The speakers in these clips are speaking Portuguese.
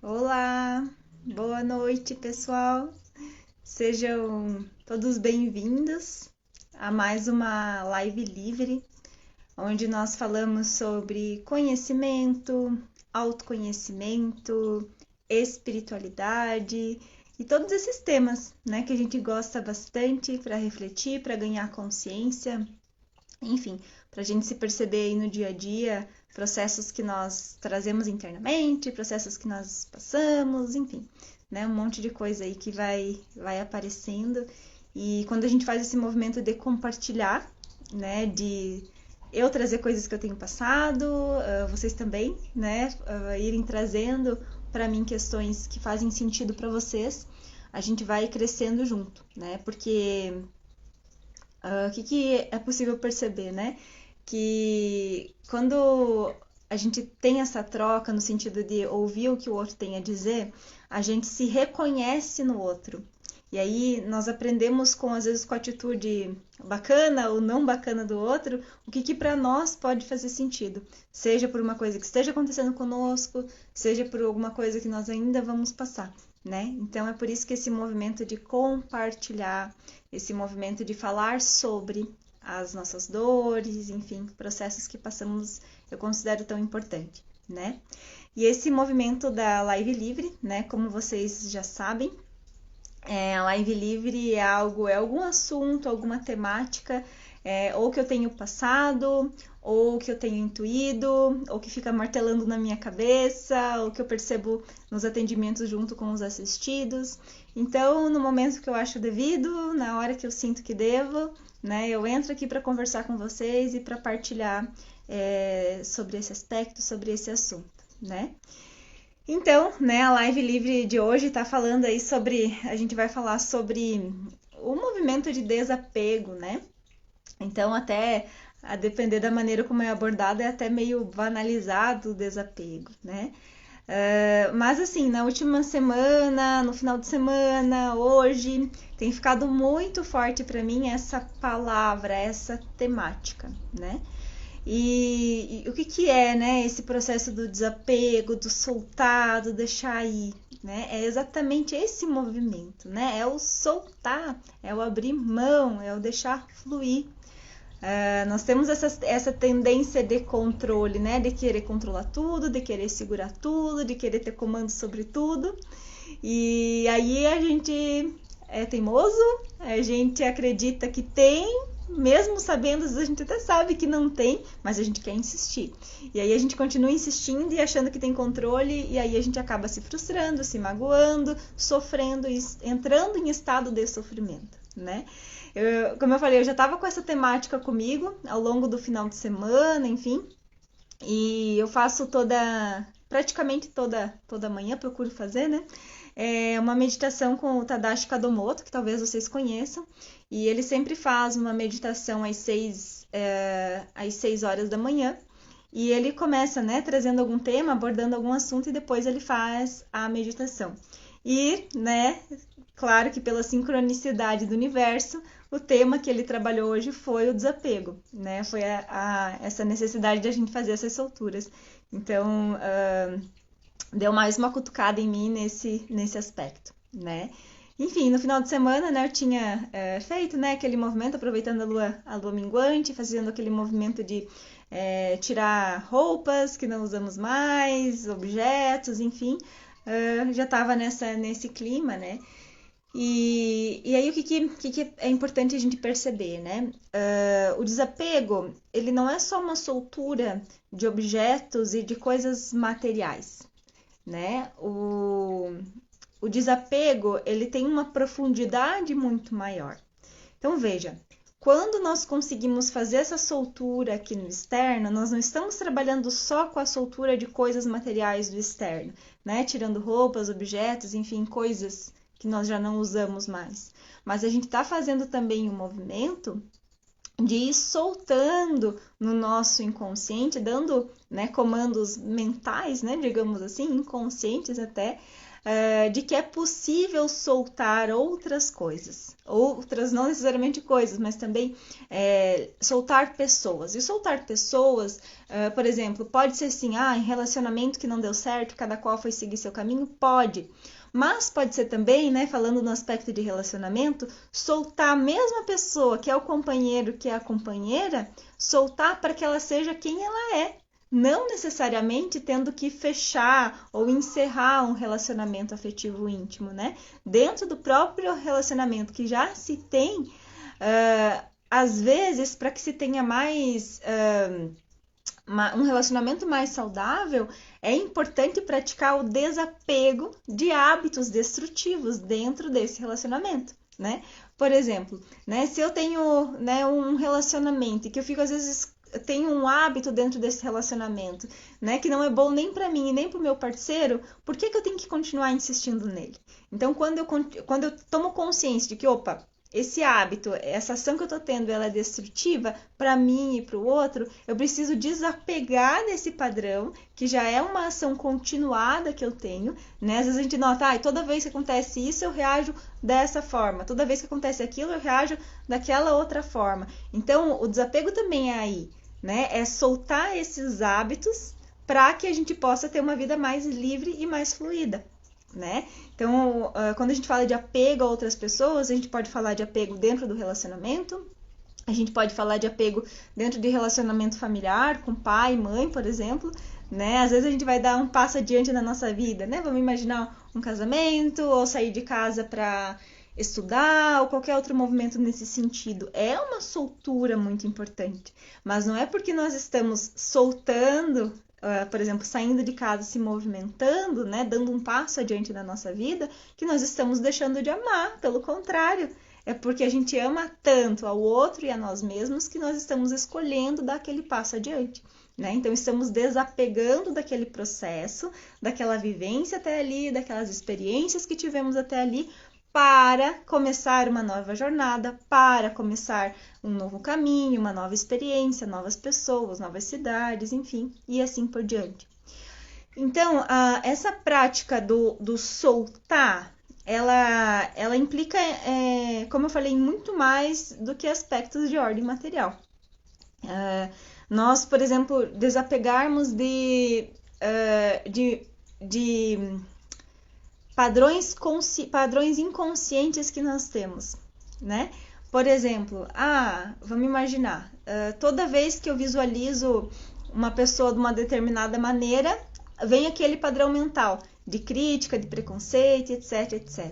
Olá, boa noite, pessoal. Sejam todos bem-vindos a mais uma live livre, onde nós falamos sobre conhecimento, autoconhecimento, espiritualidade e todos esses temas, né, que a gente gosta bastante para refletir, para ganhar consciência, enfim, para a gente se perceber aí no dia a dia, processos que nós trazemos internamente, processos que nós passamos, enfim, né, um monte de coisa aí que vai aparecendo. E quando a gente faz esse movimento de compartilhar, né, de eu trazer coisas que eu tenho passado, vocês também, né, irem trazendo para mim questões que fazem sentido para vocês, a gente vai crescendo junto, né, porque o que é possível perceber, né? Que quando a gente tem essa troca no sentido de ouvir o que o outro tem a dizer, a gente se reconhece no outro. E aí nós aprendemos com, às vezes, com a atitude bacana ou não bacana do outro, o que para nós pode fazer sentido. Seja por uma coisa que esteja acontecendo conosco, seja por alguma coisa que nós ainda vamos passar, né? Então é por isso que esse movimento de compartilhar, esse movimento de falar sobre as nossas dores, enfim, processos que passamos, eu considero tão importante, né? E esse movimento da live livre, né, como vocês já sabem, a live livre é algum assunto, alguma temática, ou que eu tenho passado, ou que eu tenho intuído, ou que fica martelando na minha cabeça, ou que eu percebo nos atendimentos junto com os assistidos. Então, no momento que eu acho devido, na hora que eu sinto que devo, né, eu entro aqui para conversar com vocês e para partilhar sobre esse aspecto, sobre esse assunto, né? Então, né, a live livre de hoje tá falando aí sobre, a gente vai falar sobre o movimento de desapego, né? Então, até a depender da maneira como é abordado, é até meio banalizado o desapego, né? Mas assim, na última semana, no final de semana, hoje, tem ficado muito forte para mim essa palavra, essa temática, né? E o que é, né, esse processo do desapego, do soltar, do deixar ir, né? É exatamente esse movimento, né? É o soltar, é o abrir mão, é o deixar fluir. Nós temos essa tendência de controle, né? De querer controlar tudo, de querer segurar tudo, de querer ter comando sobre tudo. E aí a gente é teimoso, a gente acredita que tem, mesmo sabendo, às vezes a gente até sabe que não tem, mas a gente quer insistir. E aí a gente continua insistindo e achando que tem controle, e aí a gente acaba se frustrando, se magoando, sofrendo, entrando em estado de sofrimento, né? Como eu falei, eu já estava com essa temática comigo ao longo do final de semana, enfim, e eu faço praticamente toda manhã, procuro fazer, né? Uma meditação com o Tadashi Kadomoto, que talvez vocês conheçam, e ele sempre faz uma meditação às 6 horas da manhã, e ele começa, né, trazendo algum tema, abordando algum assunto, e depois ele faz a meditação. E, né, claro que pela sincronicidade do universo, o tema que ele trabalhou hoje foi o desapego, né? Foi essa necessidade de a gente fazer essas solturas. Então, deu mais uma cutucada em mim nesse aspecto, né? Enfim, no final de semana, né, eu tinha feito, né, aquele movimento, aproveitando a lua minguante, fazendo aquele movimento de tirar roupas que não usamos mais, objetos, enfim, já estava nesse clima, né? E aí o que é importante a gente perceber, né? O desapego, ele não é só uma soltura de objetos e de coisas materiais, né? O desapego, ele tem uma profundidade muito maior. Então veja, quando nós conseguimos fazer essa soltura aqui no externo, nós não estamos trabalhando só com a soltura de coisas materiais do externo, né? Tirando roupas, objetos, enfim, coisas que nós já não usamos mais. Mas a gente está fazendo também um movimento de ir soltando no nosso inconsciente, dando, né, comandos mentais, né, digamos assim, inconscientes até, de que é possível soltar outras coisas. Outras, não necessariamente coisas, mas também soltar pessoas. E soltar pessoas, por exemplo, pode ser assim, em relacionamento que não deu certo, cada qual foi seguir seu caminho, pode. Mas pode ser também, né, falando no aspecto de relacionamento, soltar a mesma pessoa que é o companheiro, que é a companheira, soltar para que ela seja quem ela é. Não necessariamente tendo que fechar ou encerrar um relacionamento afetivo íntimo, né? Dentro do próprio relacionamento que já se tem, às vezes, para que se tenha mais... um relacionamento mais saudável, é importante praticar o desapego de hábitos destrutivos dentro desse relacionamento, né? Por exemplo, né, se eu tenho, né, um relacionamento e que eu fico, às vezes, tenho um hábito dentro desse relacionamento, né, que não é bom nem para mim e nem para o meu parceiro, por que eu tenho que continuar insistindo nele? Então, quando eu tomo consciência de que, esse hábito, essa ação que eu tô tendo, ela é destrutiva para mim e para o outro, eu preciso desapegar desse padrão, que já é uma ação continuada que eu tenho, né? Às vezes a gente nota, toda vez que acontece isso, eu reajo dessa forma, toda vez que acontece aquilo, eu reajo daquela outra forma. Então, o desapego também é aí, né? É soltar esses hábitos para que a gente possa ter uma vida mais livre e mais fluida, né? Então, quando a gente fala de apego a outras pessoas, a gente pode falar de apego dentro do relacionamento, a gente pode falar de apego dentro de relacionamento familiar, com pai, mãe, por exemplo, né? Às vezes a gente vai dar um passo adiante na nossa vida, né? Vamos imaginar um casamento, ou sair de casa para estudar, ou qualquer outro movimento nesse sentido. É uma soltura muito importante, mas não é porque nós estamos soltando, por exemplo, saindo de casa, se movimentando, né, dando um passo adiante na nossa vida, que nós estamos deixando de amar. Pelo contrário, é porque a gente ama tanto ao outro e a nós mesmos que nós estamos escolhendo dar aquele passo adiante, né? Então, estamos desapegando daquele processo, daquela vivência até ali, daquelas experiências que tivemos até ali, para começar uma nova jornada, para começar um novo caminho, uma nova experiência, novas pessoas, novas cidades, enfim, e assim por diante. Então, essa prática do soltar, ela implica, como eu falei, muito mais do que aspectos de ordem material. Nós, por exemplo, desapegarmos de padrões inconscientes que nós temos, né? Por exemplo, vamos imaginar, toda vez que eu visualizo uma pessoa de uma determinada maneira, vem aquele padrão mental de crítica, de preconceito, etc, etc.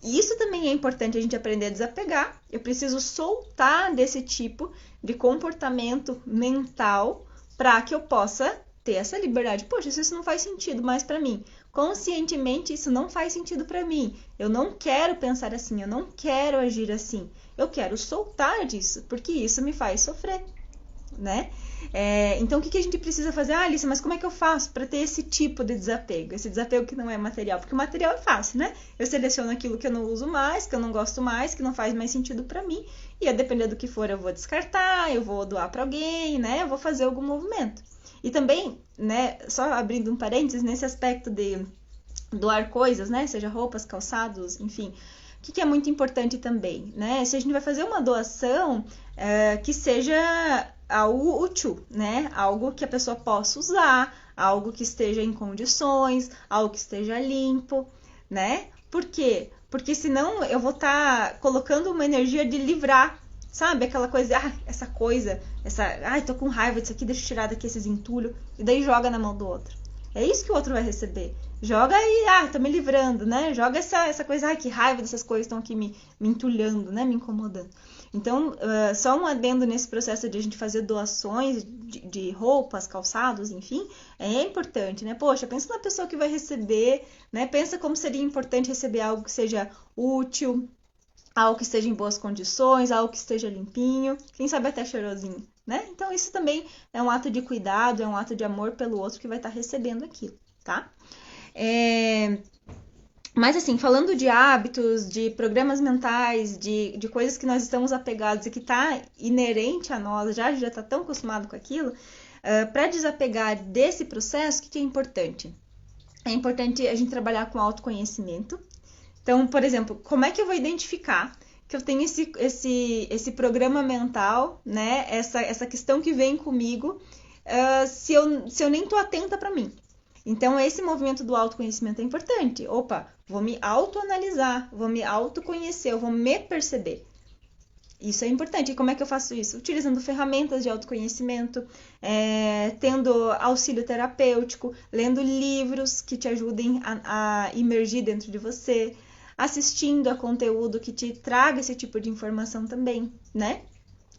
E isso também é importante a gente aprender a desapegar. Eu preciso soltar desse tipo de comportamento mental para que eu possa ter essa liberdade. Poxa, isso não faz sentido mais para mim. Conscientemente, isso não faz sentido para mim. Eu não quero pensar assim, eu não quero agir assim. Eu quero soltar disso, porque isso me faz sofrer, né? Então, o que a gente precisa fazer? Alice, mas como é que eu faço para ter esse tipo de desapego? Esse desapego que não é material, porque o material é fácil, né? Eu seleciono aquilo que eu não uso mais, que eu não gosto mais, que não faz mais sentido para mim, e a depender do que for, eu vou descartar, eu vou doar para alguém, né? Eu vou fazer algum movimento. E também, né, só abrindo um parênteses, nesse aspecto de doar coisas, né? Seja roupas, calçados, enfim. O que é muito importante também, né? Se a gente vai fazer uma doação, que seja algo útil, né? Algo que a pessoa possa usar, algo que esteja em condições, algo que esteja limpo, né? Por quê? Porque senão eu vou estar colocando uma energia de livrar, sabe? Aquela coisa, essa coisa, tô com raiva disso aqui, deixa eu tirar daqui esses entulhos, e daí joga na mão do outro. É isso que o outro vai receber. Joga e, tô me livrando, né? Joga essa coisa, que raiva dessas coisas estão aqui me entulhando, né? Me incomodando. Então, só um adendo nesse processo de a gente fazer doações de roupas, calçados, enfim, é importante, né? Poxa, pensa na pessoa que vai receber, né? Pensa como seria importante receber algo que seja útil, algo que esteja em boas condições, algo que esteja limpinho, quem sabe até cheirosinho, né? Então, isso também é um ato de cuidado, é um ato de amor pelo outro que vai estar recebendo aquilo, tá? Mas assim, falando de hábitos, de programas mentais, de coisas que nós estamos apegados e que está inerente a nós, já está tão acostumado com aquilo, para desapegar desse processo, o que é importante? é importante a gente trabalhar com autoconhecimento. Então, por exemplo, como é que eu vou identificar que eu tenho esse programa mental, né? Essa questão que vem comigo, se eu nem tô atenta para mim. Então, esse movimento do autoconhecimento é importante. Opa, vou me autoanalisar, vou me autoconhecer, eu vou me perceber. Isso é importante. E como é que eu faço isso? Utilizando ferramentas de autoconhecimento, tendo auxílio terapêutico, lendo livros que te ajudem a imergir dentro de você, assistindo a conteúdo que te traga esse tipo de informação também, né?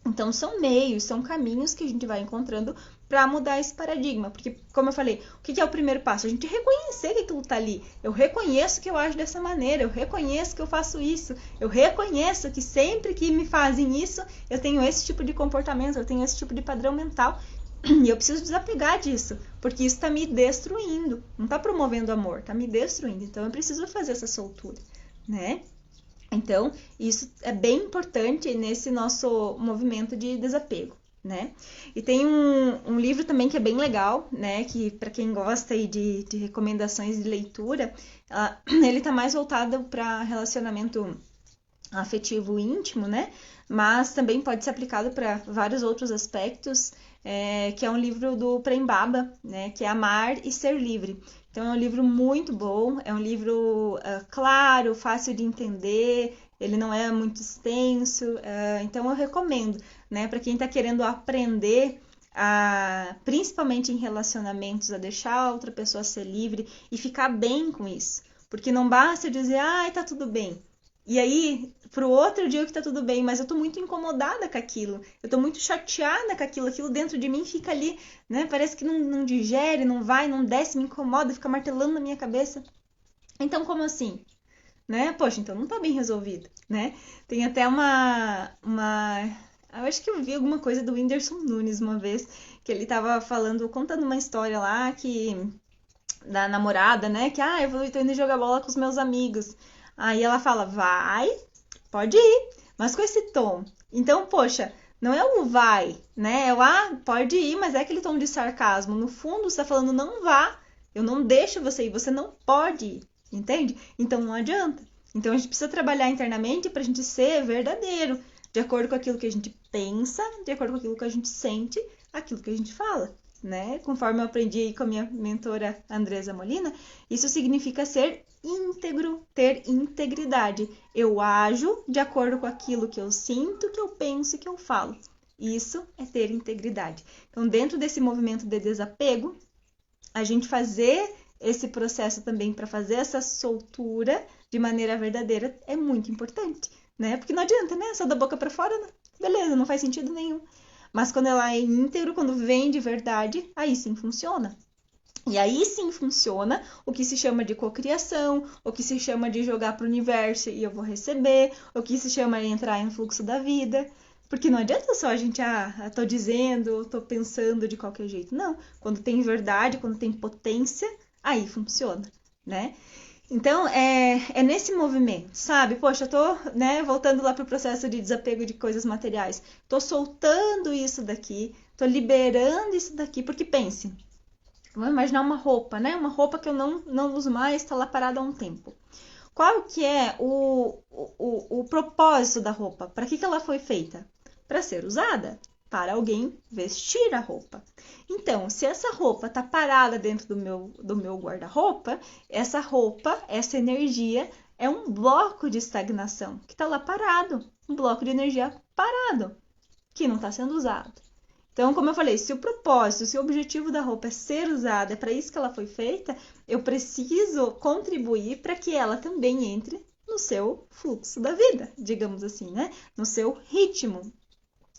Então, são meios, são caminhos que a gente vai encontrando para mudar esse paradigma. Porque, como eu falei, o que é o primeiro passo? A gente reconhecer que aquilo está ali. Eu reconheço que eu ajo dessa maneira, eu reconheço que eu faço isso, eu reconheço que sempre que me fazem isso, eu tenho esse tipo de comportamento, eu tenho esse tipo de padrão mental. E eu preciso desapegar disso, porque isso está me destruindo. Não está promovendo amor, está me destruindo. Então, eu preciso fazer essa soltura, né? Então, isso é bem importante nesse nosso movimento de desapego, né? E tem um livro também que é bem legal, né? Que para quem gosta aí de recomendações de leitura, ele tá mais voltado para relacionamento afetivo íntimo, né? Mas também pode ser aplicado para vários outros aspectos, que é um livro do Prem Baba, né? Que é Amar e Ser Livre. Então, é um livro muito bom, é um livro claro, fácil de entender, ele não é muito extenso, então eu recomendo, né, para quem está querendo aprender, principalmente em relacionamentos, a deixar a outra pessoa ser livre e ficar bem com isso. Porque não basta dizer, ai, tá tudo bem. E aí, pro outro dia que tá tudo bem, mas eu tô muito incomodada com aquilo, eu tô muito chateada com aquilo dentro de mim fica ali, né? Parece que não digere, não vai, não desce, me incomoda, fica martelando na minha cabeça. Então, como assim? Né? Poxa, então não tá bem resolvido, né? Tem até eu acho que eu vi alguma coisa do Whindersson Nunes uma vez, que ele tava contando uma história lá da namorada, né? Que, eu tô indo jogar bola com os meus amigos. Aí ela fala, vai, pode ir, mas com esse tom. Então, poxa, não é o vai, né? É o pode ir, mas é aquele tom de sarcasmo. No fundo, você tá falando, não vá, eu não deixo você ir, você não pode ir, entende? Então, não adianta. Então, a gente precisa trabalhar internamente pra gente ser verdadeiro, de acordo com aquilo que a gente pensa, de acordo com aquilo que a gente sente, aquilo que a gente fala, né? Conforme eu aprendi aí com a minha mentora Andresa Molina, isso significa ser íntegro, ter integridade. Eu ajo de acordo com aquilo que eu sinto, que eu penso e que eu falo. Isso é ter integridade. Então, dentro desse movimento de desapego, a gente fazer esse processo também para fazer essa soltura de maneira verdadeira é muito importante, né? Porque não adianta, né? Só da boca para fora, né? Beleza, não faz sentido nenhum. Mas quando ela é íntegro, quando vem de verdade, aí sim funciona. E aí sim funciona o que se chama de cocriação, o que se chama de jogar para o universo e eu vou receber, o que se chama de entrar em fluxo da vida. Porque não adianta só a gente, tô dizendo, tô pensando de qualquer jeito. Não, quando tem verdade, quando tem potência, aí funciona, né? Então, é nesse movimento, sabe? Poxa, eu tô, né, voltando lá pro processo de desapego de coisas materiais. Tô soltando isso daqui, tô liberando isso daqui, porque pense, vamos imaginar uma roupa, né? Uma roupa que eu não uso mais, está lá parada há um tempo. Qual que é o propósito da roupa? Para que ela foi feita? Para ser usada, para alguém vestir a roupa. Então, se essa roupa está parada dentro do meu guarda-roupa, essa energia é um bloco de estagnação que está lá parado, um bloco de energia parado, que não está sendo usado. Então, como eu falei, se o objetivo da roupa é ser usada, é para isso que ela foi feita, eu preciso contribuir para que ela também entre no seu fluxo da vida, digamos assim, né? No seu ritmo.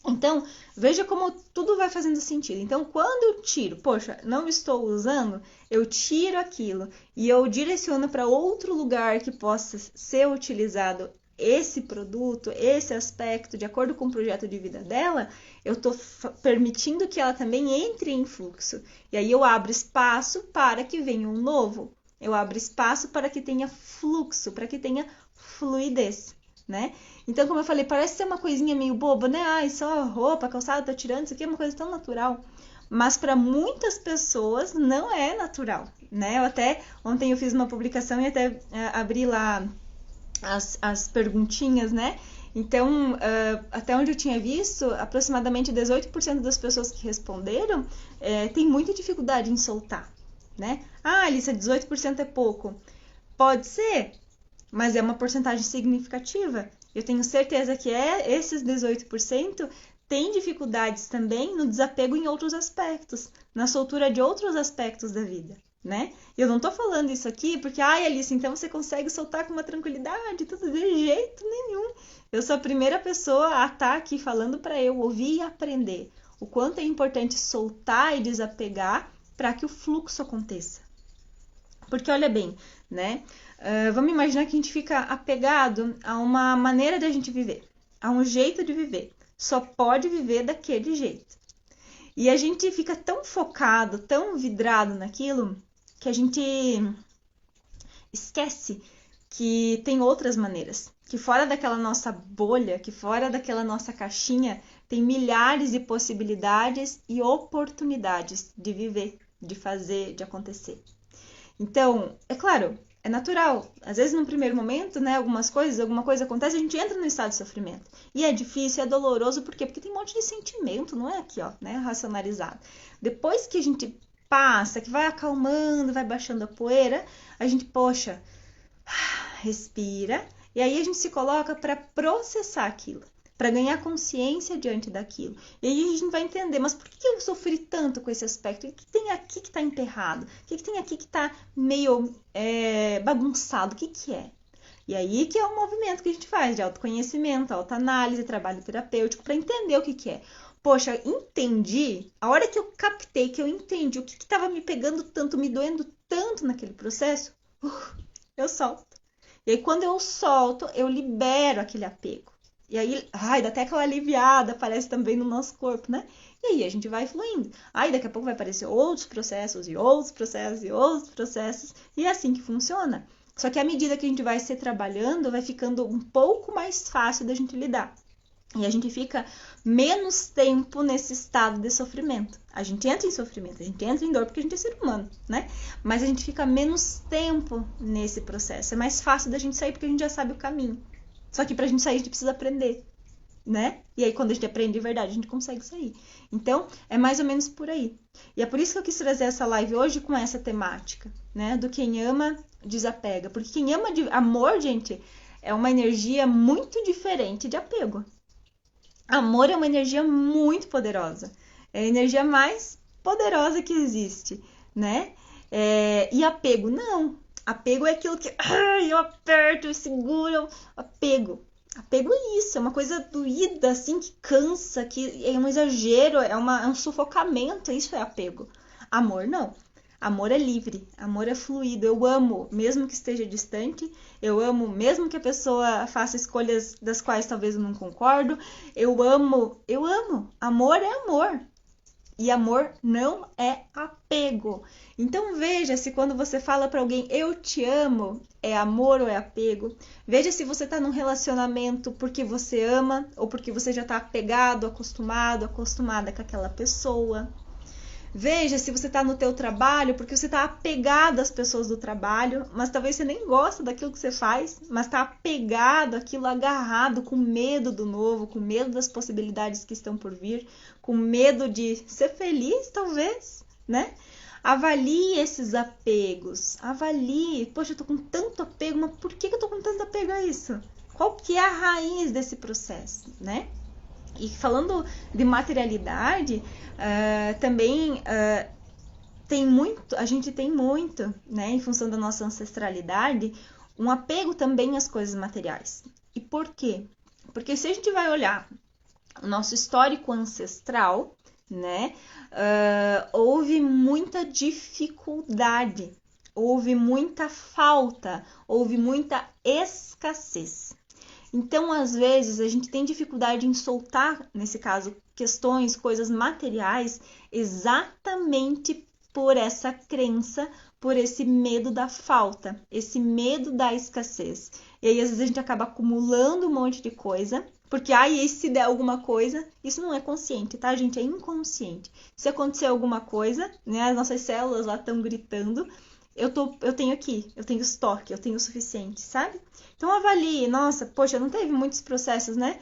Então, veja como tudo vai fazendo sentido. Então, quando eu tiro, poxa, não estou usando, eu tiro aquilo e eu direciono para outro lugar que possa ser utilizado esse produto, esse aspecto, de acordo com o projeto de vida dela, eu estou permitindo que ela também entre em fluxo. E aí eu abro espaço para que venha um novo. Eu abro espaço para que tenha fluxo, para que tenha fluidez, né? Então, como eu falei, parece ser uma coisinha meio boba, né? Só roupa, calçado, tá tirando, isso aqui é uma coisa tão natural. mas para muitas pessoas não é natural, né? Ontem eu fiz uma publicação e até abri lá as perguntinhas, né? Então, até onde eu tinha visto, aproximadamente 18% das pessoas que responderam tem muita dificuldade em soltar, né? Ah, Alissa, 18% é pouco. Pode ser, mas é uma porcentagem significativa. Eu tenho certeza que esses 18% têm dificuldades também no desapego em outros aspectos, na soltura de outros aspectos da vida, né? Eu não tô falando isso aqui porque, Alice, então você consegue soltar com uma tranquilidade, tudo de jeito nenhum. Eu sou a primeira pessoa a estar aqui falando para eu ouvir e aprender o quanto é importante soltar e desapegar para que o fluxo aconteça. Porque olha bem, né? Vamos imaginar que a gente fica apegado a uma maneira de a gente viver, a um jeito de viver. Só pode viver daquele jeito. E a gente fica tão focado, tão vidrado naquilo, que a gente esquece que tem outras maneiras. Que fora daquela nossa bolha, que fora daquela nossa caixinha, tem milhares de possibilidades e oportunidades de viver, de fazer, de acontecer. Então, é claro, é natural. Às vezes, num primeiro momento, né, alguma coisa acontece, a gente entra no estado de sofrimento. E é difícil, é doloroso, por quê? Porque tem um monte de sentimento, não é aqui, ó, né, racionalizado. Depois que a gente passa, que vai acalmando, vai baixando a poeira, a gente, poxa, respira, e aí a gente se coloca para processar aquilo, para ganhar consciência diante daquilo. E aí a gente vai entender, mas por que eu sofri tanto com esse aspecto? O que tem aqui que está emperrado? O que tem aqui que está meio bagunçado? O que é? E aí que é o movimento que a gente faz de autoconhecimento, autoanálise, trabalho terapêutico, para entender o que é. Poxa, entendi, a hora que eu captei, que eu entendi o que estava me pegando tanto, me doendo tanto naquele processo, eu solto. E aí quando eu solto, eu libero aquele apego. E aí, dá até aquela aliviada, aparece também no nosso corpo, né? E aí a gente vai fluindo. Aí daqui a pouco vai aparecer outros processos, e outros processos, e outros processos. E é assim que funciona. Só que à medida que a gente vai se trabalhando, vai ficando um pouco mais fácil da gente lidar. E a gente fica menos tempo nesse estado de sofrimento. A gente entra em sofrimento, a gente entra em dor porque a gente é ser humano, né? Mas a gente fica menos tempo nesse processo. É mais fácil da gente sair porque a gente já sabe o caminho. Só que pra gente sair a gente precisa aprender, né? E aí quando a gente aprende de verdade, a gente consegue sair. Então, é mais ou menos por aí. E é por isso que eu quis trazer essa live hoje com essa temática, né? Do quem ama, desapega. Porque quem ama, amor, gente, é uma energia muito diferente de apego. Amor é uma energia muito poderosa. É a energia mais poderosa que existe, né? E apego, não. Apego é aquilo que eu aperto, eu seguro. Apego. Apego é isso, é uma coisa doída, assim, que cansa, que é um exagero, é um sufocamento. Isso é apego. Amor, não. Amor é livre, amor é fluido. Eu amo, mesmo que esteja distante. Eu amo, mesmo que a pessoa faça escolhas das quais talvez eu não concordo. Eu amo. Amor é amor. E amor não é apego. Então veja se quando você fala para alguém eu te amo, é amor ou é apego. Veja se você está num relacionamento porque você ama ou porque você já está apegado, acostumada com aquela pessoa. Veja se você está no teu trabalho porque você está apegado às pessoas do trabalho, mas talvez você nem gosta daquilo que você faz, mas está apegado àquilo, agarrado, com medo do novo, com medo das possibilidades que estão por vir, com medo de ser feliz, talvez, né? Avalie esses apegos, avalie. Poxa, eu tô com tanto apego, mas por que eu tô com tanto apego a isso? Qual que é a raiz desse processo, né? E falando de materialidade, também a gente tem muito, né, em função da nossa ancestralidade, um apego também às coisas materiais. E por quê? Porque se a gente vai olhar o nosso histórico ancestral, né, houve muita dificuldade, houve muita falta, houve muita escassez. Então, às vezes, a gente tem dificuldade em soltar, nesse caso, questões, coisas materiais, exatamente por essa crença, por esse medo da falta, esse medo da escassez. E aí, às vezes, a gente acaba acumulando um monte de coisa, Porque, e se der alguma coisa, isso não é consciente, tá, gente? É inconsciente. Se acontecer alguma coisa, né, as nossas células lá estão gritando, eu tenho aqui, eu tenho estoque, eu tenho o suficiente, sabe? Então avalie, nossa, poxa, não teve muitos processos, né?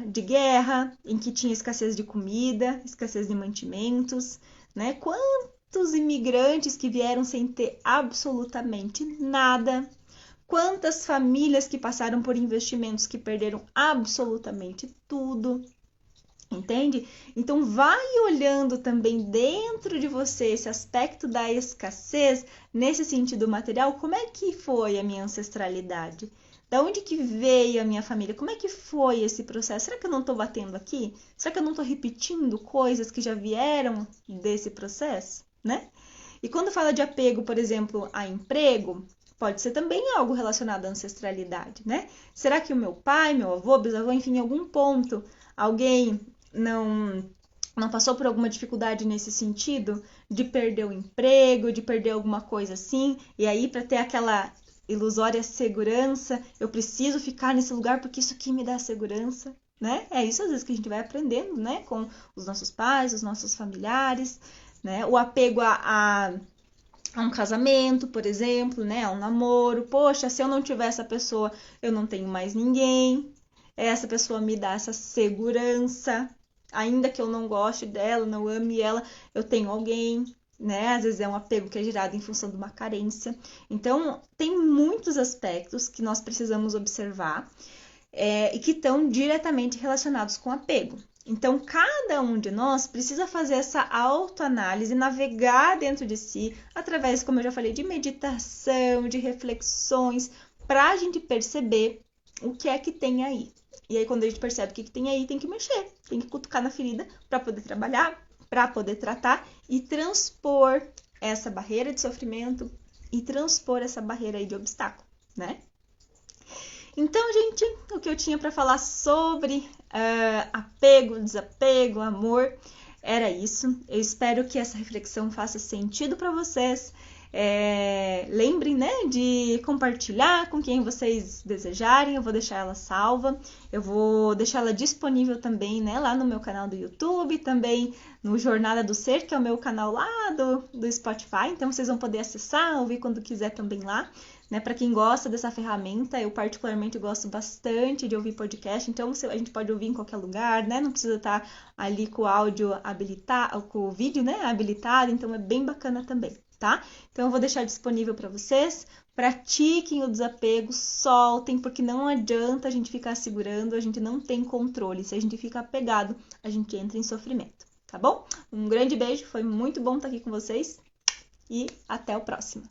De guerra, em que tinha escassez de comida, escassez de mantimentos, né? Quantos imigrantes que vieram sem ter absolutamente nada? Quantas famílias que passaram por investimentos que perderam absolutamente tudo? Entende? Então vai olhando também dentro de você esse aspecto da escassez, nesse sentido material, como é que foi a minha ancestralidade? Da onde que veio a minha família? Como é que foi esse processo? Será que eu não estou batendo aqui? Será que eu não estou repetindo coisas que já vieram desse processo, né? E quando fala de apego, por exemplo, a emprego, pode ser também algo relacionado à ancestralidade, né? Será que o meu pai, meu avô, bisavô, enfim, em algum ponto, alguém não passou por alguma dificuldade nesse sentido de perder o emprego, de perder alguma coisa assim, e aí para ter aquela ilusória segurança, eu preciso ficar nesse lugar porque isso aqui me dá segurança, né? É isso às vezes que a gente vai aprendendo, né, com os nossos pais, os nossos familiares, né? O apego a um casamento, por exemplo, né, a um namoro. Poxa, se eu não tiver essa pessoa, eu não tenho mais ninguém. Essa pessoa me dá essa segurança, ainda que eu não goste dela, não ame ela, eu tenho alguém, né? Às vezes é um apego que é gerado em função de uma carência. Então, tem muitos aspectos que nós precisamos observar e que estão diretamente relacionados com apego. Então, cada um de nós precisa fazer essa autoanálise, navegar dentro de si, através, como eu já falei, de meditação, de reflexões, para a gente perceber o que é que tem aí. E aí, quando a gente percebe o que tem aí, tem que mexer, tem que cutucar na ferida para poder trabalhar, para poder tratar e transpor essa barreira de sofrimento e transpor essa barreira aí de obstáculo, né? Então, gente, o que eu tinha para falar sobre apego, desapego, amor, era isso. Eu espero que essa reflexão faça sentido para vocês. Lembrem, né, de compartilhar com quem vocês desejarem. Eu vou deixar ela salva. Eu vou deixar ela disponível também, né, lá no meu canal do YouTube, também no Jornada do Ser, que é o meu canal lá do Spotify. Então vocês vão poder acessar, ouvir quando quiser também lá. Né, para quem gosta dessa ferramenta, eu particularmente gosto bastante de ouvir podcast, então a gente pode ouvir em qualquer lugar, né? Não precisa estar ali com o áudio habilitado, com o vídeo, né, habilitado, então é bem bacana também, tá? Então eu vou deixar disponível para vocês. Pratiquem o desapego, soltem, porque não adianta a gente ficar segurando, a gente não tem controle. Se a gente fica apegado, a gente entra em sofrimento, tá bom? Um grande beijo, foi muito bom estar aqui com vocês e até o próximo.